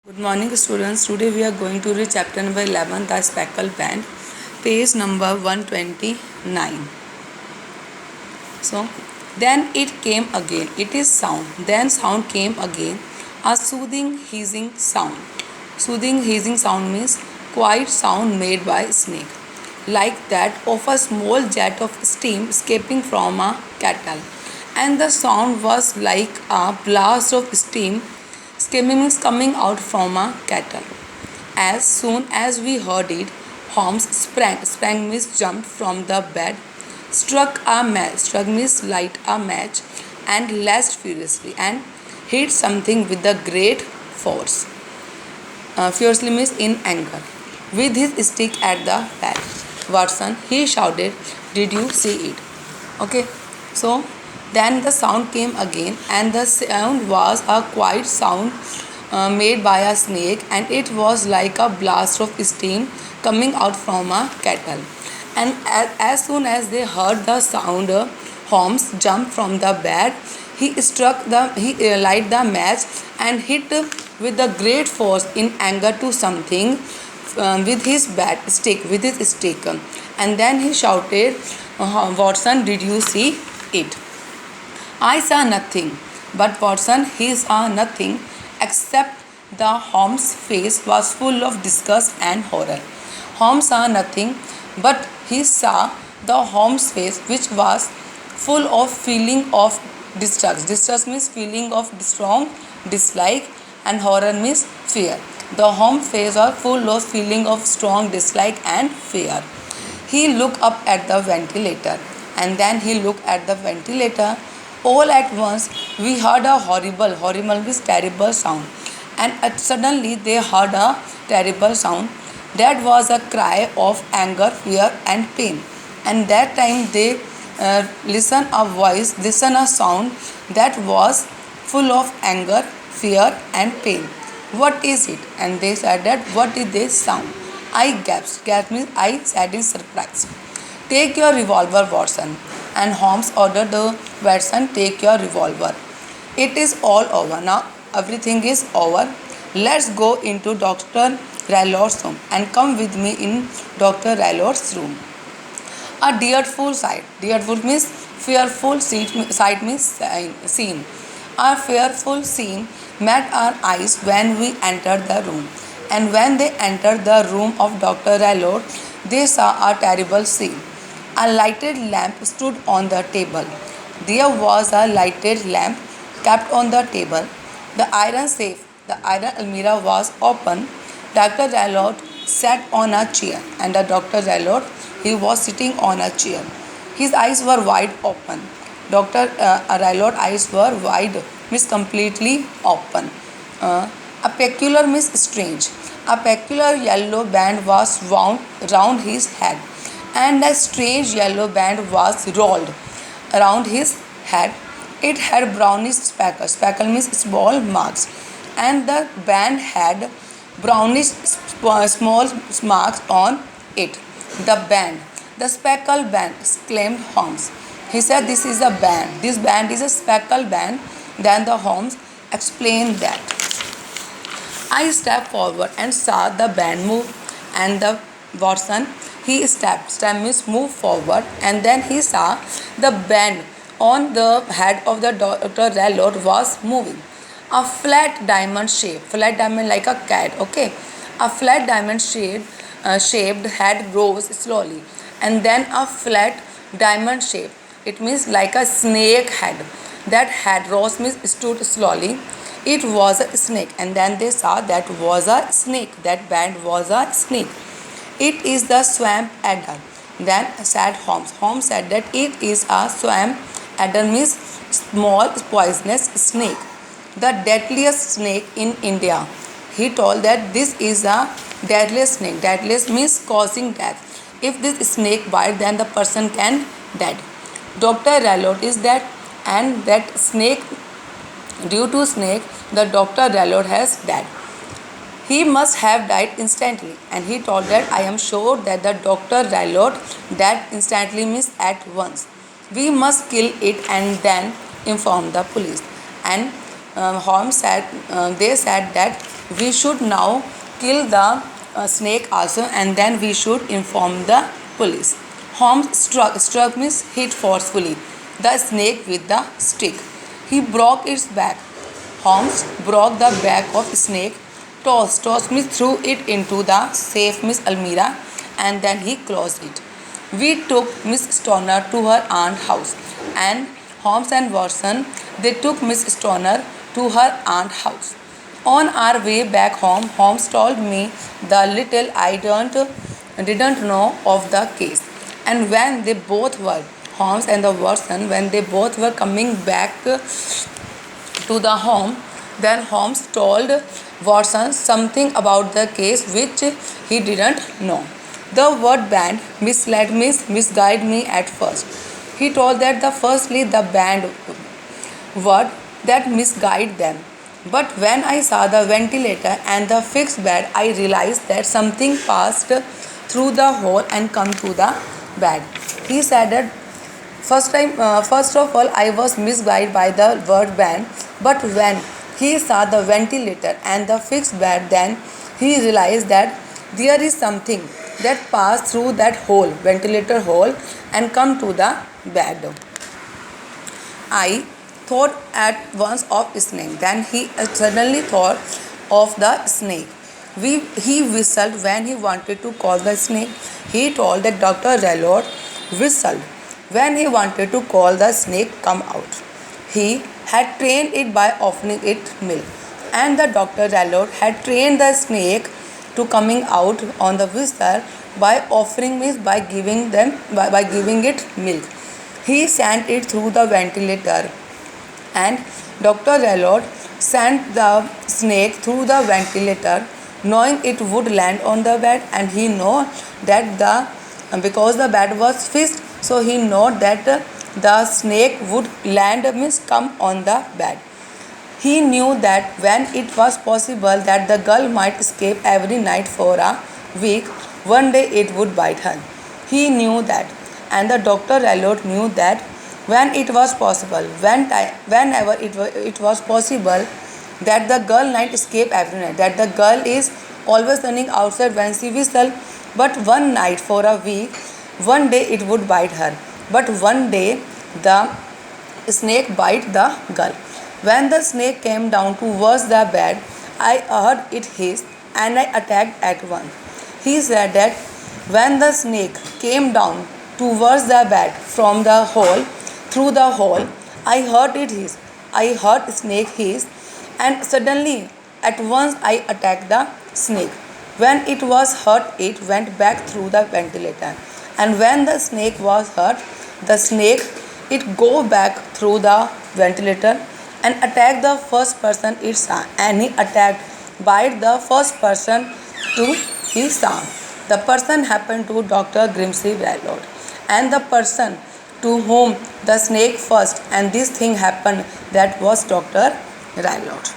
Good morning, students. Today we are going to read chapter number 11, The Speckle Band, page number 129. So, then it came again. It is sound. Then sound came again. A soothing, hissing sound. Soothing, hissing sound means quiet sound made by a snake, like that of a small jet of steam escaping from a kettle. And the sound was like a blast of steam skimming is coming out from a kettle. As soon as we heard it, Holmes sprang. Sprang means jumped from the bed, struck a match, struck means light a match, and lashed furiously and hit something with a great force. Fiercely means in anger. With his stick at the bed. Watson, he shouted, "Did you see it?" Okay, so then the sound came again, and the sound was a quiet sound made by a snake, and it was like a blast of steam coming out from a kettle. And as soon as they heard the sound, Holmes jumped from the bed. He lighted the match and hit with the great force in anger to something with his stick, and then he shouted, "Watson, did you see it?" I saw nothing, but Watson, he saw nothing except the Holmes' face was full of disgust and horror. Holmes saw nothing, but he saw the Holmes' face, which was full of feeling of distrust. Distrust means feeling of strong dislike, and horror means fear. The Holmes' face was full of feeling of strong dislike and fear. He looked up at the ventilator, and then he looked at the ventilator. All at once, we heard a horrible means terrible sound, and suddenly they heard a terrible sound. That was a cry of anger, fear, and pain. And that time they listened a sound that was full of anger, fear, and pain. What is it? And they said that, what is this sound? I gasped. Gasp means I said in surprise. Take your revolver, Watson. And Holmes ordered the Watson, take your revolver. It is all over now. Everything is over. Let's go into Dr. Rallard's room and come with me in Dr. Rallard's room. A dreadful sight. Dreadful means fearful. Sight means scene. A fearful scene met our eyes when we entered the room. And when they entered the room of Dr. Rallard, they saw a terrible scene. A lighted lamp stood on the table. There was a lighted lamp kept on the table. The iron safe, the iron almirah was open. Dr. Rallard sat on a chair, and Dr. Rallard, he was sitting on a chair. His eyes were wide open. Dr. Rallard's eyes were wide, means completely open. A peculiar means strange. A peculiar yellow band was wound round his head, and a strange yellow band was rolled around his head. It had brownish speckles. Speckle means small marks, and the band had brownish small marks on it. The speckle band, exclaimed Holmes. He said, "This is a band. This band is a speckle band." Then the Holmes explained that. I stepped forward and saw the band move, and the Watson, he stepped. Step means move forward, and then he saw the band on the head of the Dr. Rallard was moving. A flat diamond like a cat, okay? A flat diamond shaped head rose slowly, and then a flat diamond shape. It means like a snake head. That head rose means stood slowly. It was a snake, and then they saw that was a snake. That band was a snake. It is the swamp adder. Then said Holmes. Holmes said that it is a swamp adder means small poisonous snake, the deadliest snake in India. He told that this is a deadliest snake. Deadliest means causing death. If this snake bites, then the person can dead. Dr. Rallard is dead, and that snake, due to snake, the Dr. Rallard has died. He must have died instantly, and he told that, I am sure that the Dr. Rallard died instantly means at once. We must kill it and then inform the police. And Holmes said, they said that we should now kill the snake also, and then we should inform the police. Holmes struck Miss hit forcefully the snake with the stick. He broke its back. Holmes broke the back of snake, tossed Miss threw it into the safe Miss Almira, and then he closed it. We took Miss Stoner to her aunt's house, and Holmes and Watson, they took Miss Stoner to her aunt's house. On our way back home, Holmes told me the little I didn't know of the case. And when they both were, Holmes and the Watson, when they both were coming back to the home, then Holmes told Watson something about the case which he didn't know. The word band misguided me at first. He told that firstly the band word that misguided them. But when I saw the ventilator and the fixed bed, I realized that something passed through the hole and come to the bed. He said that first of all, I was misguided by the word band, but when he saw the ventilator and the fixed bed, then he realized that there is something that passed through that hole, ventilator hole, and come to the bed. I thought at once of snake. Then he suddenly thought of the snake. He whistled when he wanted to call the snake. He told that Dr. Raylaud whistled when he wanted to call the snake come out. He had trained it by offering it milk, and the Dr. Raylaud had trained the snake to coming out on the whistle by offering means by giving it milk. He sent it through the ventilator, and Dr. Raylaud sent the snake through the ventilator, knowing it would land on the bed, and he know that because the bed was fixed, so he know that the snake would land means come on the bed. He knew that when it was possible that the girl might escape every night for a week, one day it would bite her. He knew that, and the Dr. Raylaud knew that when it was possible, whenever it was possible, that the girl might escape every night, that the girl is always running outside when she whistle, but one night for a week, one day it would bite her. But one day the snake bite the girl. When the snake came down towards the bed, I heard it hiss and I attacked at once. He said that when the snake came down towards the bed from the hole, through the hole, I heard it hiss. I heard snake hiss, and suddenly at once I attacked the snake. When it was hurt, it went back through the ventilator. And when the snake was hurt, the snake it go back through the ventilator and attack the first person it saw, and he attacked bite the first person to he saw. The person happened to Dr. Grimsby Raylaud, and the person to whom the snake first and this thing happened, that was Dr. Raylaud.